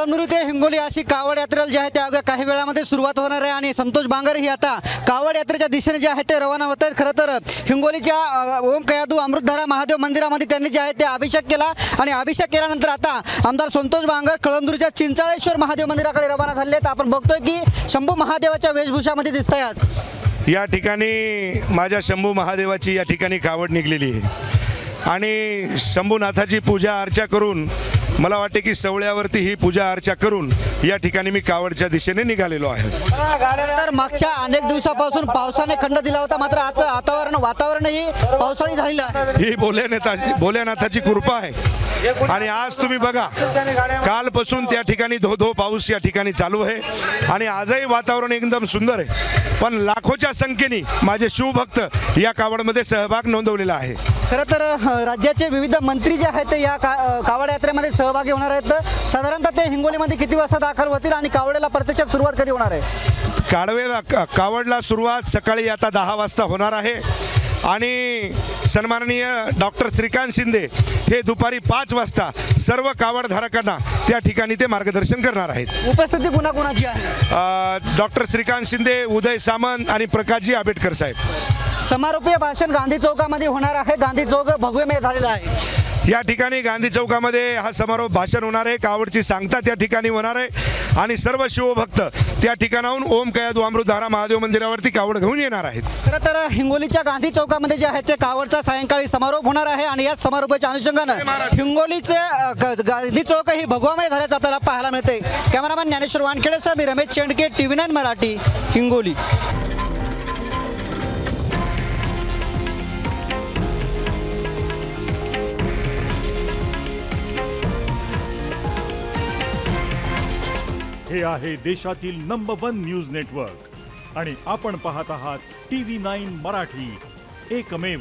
कळमनुरी ते हिंगोली अशी कावड यात्रेला जे आहे ते अवघ्या काही वेळामध्ये सुरुवात होणार आहे आणि संतोष बांगर ही आता कावड यात्रेच्या दिशेने जे आहे ते रवाना होत आहेत। खरं तर हिंगोलीच्या ओम कयादू अमृतधारा महादेव मंदिरामध्ये त्यांनी जे आहे ते अभिषेक केला आणि अभिषेक केल्यानंतर आता आमदार संतोष बांगर कळमनुरीच्या चिंचाळेश्वर महादेव मंदिराकडे रवाना झाले आहेत। आपण बघतोय की शंभू महादेवाच्या वेशभूषामध्ये दिसतंय आज या ठिकाणी माझ्या शंभू महादेवाची या ठिकाणी कावड निघलेली आहे आणि शंभूनाथाची पूजा अर्चा करून मला वाटते की सवळ्यावरती ही पूजा अर्चा करून या ठिकाणी मी कावडच्या दिशेने निघालेलो आहे। तर मागच्या अनेक दिवसापासून पावसाने खंड दिला होता, मात्र आजचं वातावरणही पावसाळी झालेलं आहे। ही भोलेनाथाची कृपा आहे आणि आज तुम्ही बघा कालपासून त्या ठिकाणी धो पाऊस या ठिकाणी चालू आहे आणि आजही वातावरण एकदम सुंदर आहे, पण लाखोच्या संख्येने माझे शिवभक्त या कावडमध्ये सहभाग नोंदवलेला आहे। खरं तर राज्याचे विविध मंत्री जे आहेत ते या कावड यात्रेमध्ये सहभागी होणार आहेत। साधारणतः ते हिंगोलीमध्ये किती वाजता दाखल होतील आणि कावडेला प्रत्यक्षात सुरुवात कधी होणार आहे? कावडला सुरुवात सकाळी आता 10 वाजता होणार आहे आणि सन्माननीय डॉक्टर श्रीकांत शिंदे हे दुपारी 5 वाजता सर्व कावडधारकांना त्या ठिकाणी ते मार्गदर्शन करणार आहेत। उपस्थिती कुणाकुणाची आहे? डॉक्टर श्रीकांत शिंदे, उदय सामंत आणि प्रकाशजी आंबेडकर साहेब। समारोपीय भाषण गांधी चौकामध्ये होणार आहे। गांधी चौक भगवेमय झालेला आहे। या ठिकाणी गांधी चौकामध्ये हा समारोप भाषण होणार आहे, कावडची सांगता त्या ठिकाणी होणार आहे आणि सर्व शिवभक्त त्या ठिकाणाहून ओम कयादू अमृतधारा महादेव मंदिरावरती कावड घेऊन येणार आहेत। खरं तर हिंगोलीच्या गांधी चौकामध्ये जे आहे ते कावडचा सायंकाळी समारोप होणार आहे आणि याच समारोपाच्या अनुषंगानं हिंगोलीचे गांधी चौक ही भगवामय झाल्याचं आपल्याला पाहायला मिळते। कॅमेरामॅन ज्ञानेश्वर वानखेडेसह मी रमेश चेंडके, TV9 मराठी, हिंगोली। हे आहे देशातील नंबर 1 न्यूज नेटवर्क आणि आपण पाहत आहात TV9 मराठी, एकमेव।